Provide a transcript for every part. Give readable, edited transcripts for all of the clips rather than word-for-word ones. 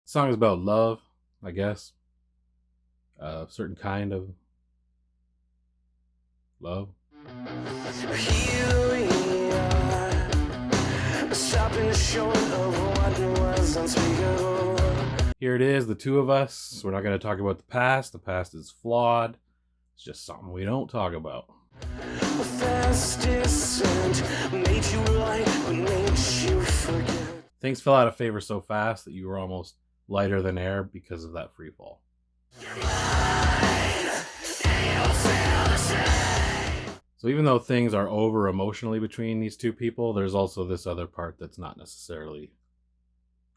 Song is about love, I guess. A certain kind of love. Here we are, stopping short of what was unspeakable. Here it is, the two of us. We're not going to talk about the past. The past is flawed. It's just something we don't talk about. Fast descent made you right, but made you forget. Things fell out of favor so fast that you were almost lighter than air because of that free fall. So even though things are over emotionally between these two people, there's also this other part that's not necessarily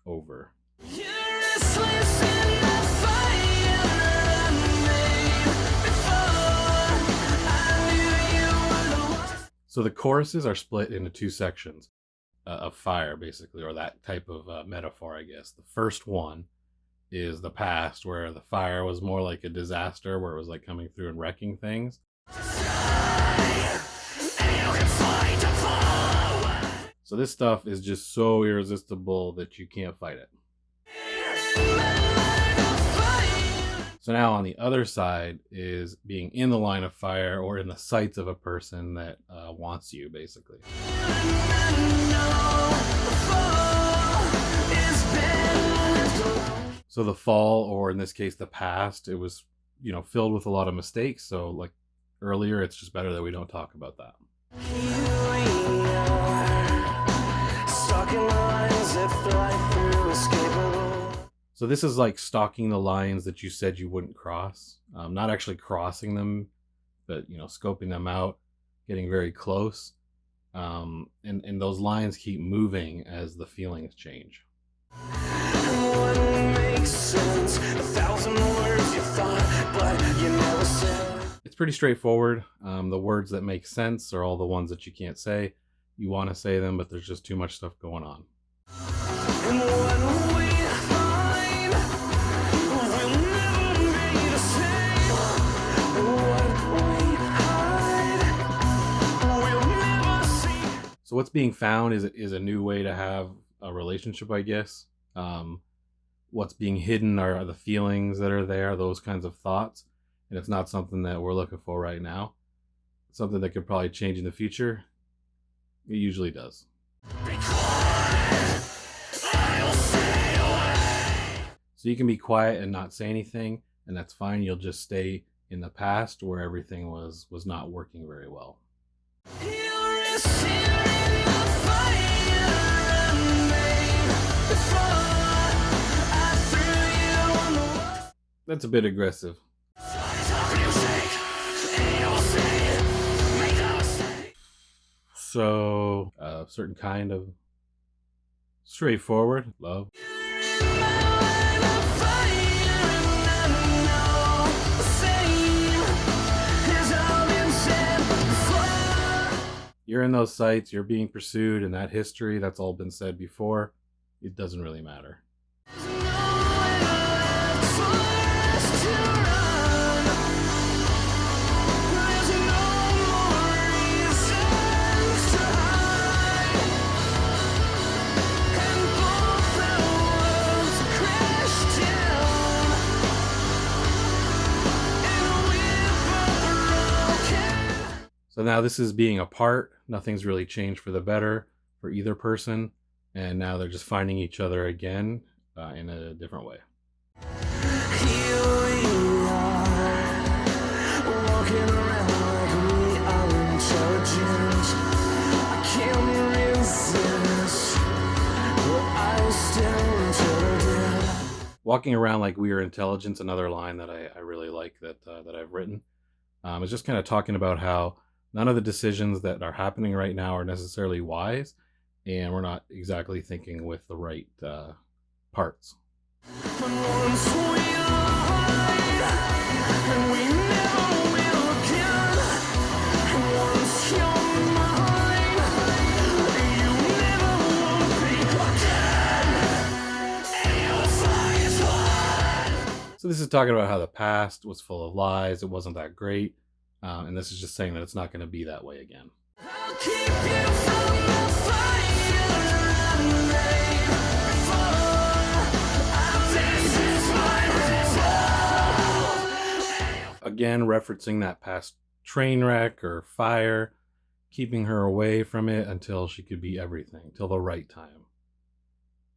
over. So the choruses are split into two sections of fire, basically, or that type of metaphor, I guess. The first one is the past, where the fire was more like a disaster, where it was like coming through and wrecking things. So this stuff is just so irresistible that you can't fight it. So now on the other side is being in the line of fire or in the sights of a person that wants you, basically. So the fall, or in this case, the past, it was, filled with a lot of mistakes. So like earlier, it's just better that we don't talk about that. So this is like stalking the lines that you said you wouldn't cross. Not actually crossing them, but, scoping them out, getting very close. And those lines keep moving as the feelings change. It's pretty straightforward. The words that make sense are all the ones that you can't say. You want to say them, but there's just too much stuff going on. So what's being found is a new way to have a relationship, I guess. What's being hidden are the feelings that are there, those kinds of thoughts. And it's not something that we're looking for right now. It's something that could probably change in the future. It usually does. So you can be quiet and not say anything, and that's fine. You'll just stay in the past where everything was not working very well. That's a bit aggressive. So, a certain kind of straightforward love. You're in those sites, you're being pursued, and that history, that's all been said before. It doesn't really matter. So now this is being apart. Nothing's really changed for the better for either person. And now they're just finding each other again in a different way. Here we are, walking around like we are intelligent. I can't resist, but I still intelligent. Walking around like we are intelligence, another line that I really like that I've written. It's just kind of talking about how none of the decisions that are happening right now are necessarily wise, and we're not exactly thinking with the right parts. So this is talking about how the past was full of lies, it wasn't that great, and this is just saying that it's not going to be that way again. I'll keep you from the fire. again, referencing that past train wreck or fire, keeping her away from it until she could be everything, till the right time,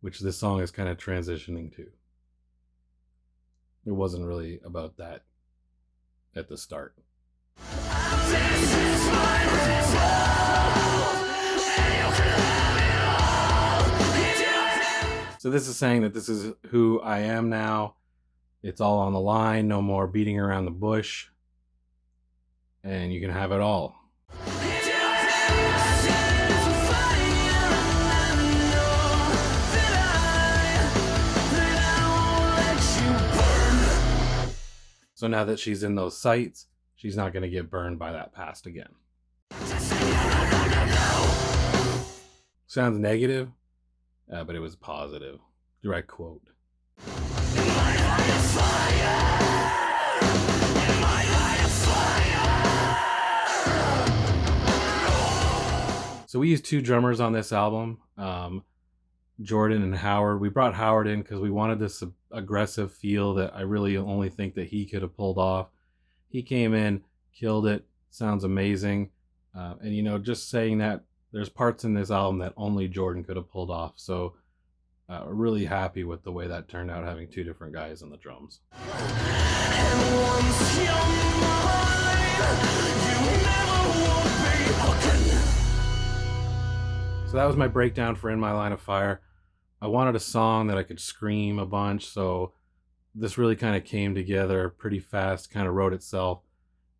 which this song is kind of transitioning to. It wasn't really about that at the start. So this is saying that this is who I am now. It's all on the line, no more beating around the bush, and you can have it all. So now that she's in those sights, she's not going to get burned by that past again. Sounds negative, but it was positive. Direct quote. So we used two drummers on this album, Jordan and Howard. We brought Howard in because we wanted this aggressive feel that I really only think that he could have pulled off. He came in, killed it, sounds amazing. And, you know, just saying that, there's parts in this album that only Jordan could have pulled off. So really happy with the way that turned out, having two different guys on the drums. So that was my breakdown for In My Line of Fire. I wanted a song that I could scream a bunch, so this really kind of came together pretty fast, kind of wrote itself.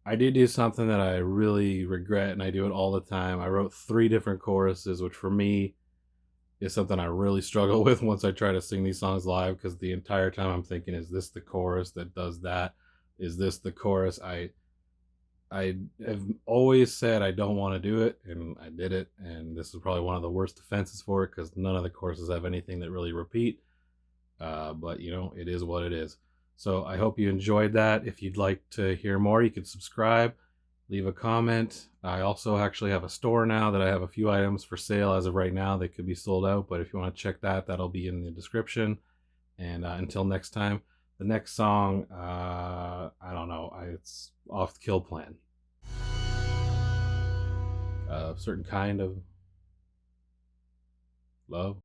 I did do something that I really regret, and I do it all the time. I wrote 3 different choruses, which for me is something I really struggle with once I try to sing these songs live, because the entire time I'm thinking, is this the chorus that does that? Is this the chorus? I have always said I don't want to do it, and I did it, and this is probably one of the worst defenses for it, because none of the choruses have anything that really repeat. But, you know, it is what it is. So I hope you enjoyed that. If you'd like to hear more, you could subscribe, leave a comment. I also actually have a store now that I have a few items for sale as of right now. They could be sold out, but if you want to check that, that'll be in the description. And until next time, the next song, I don't know, it's off the Kill Plan. A certain kind of love.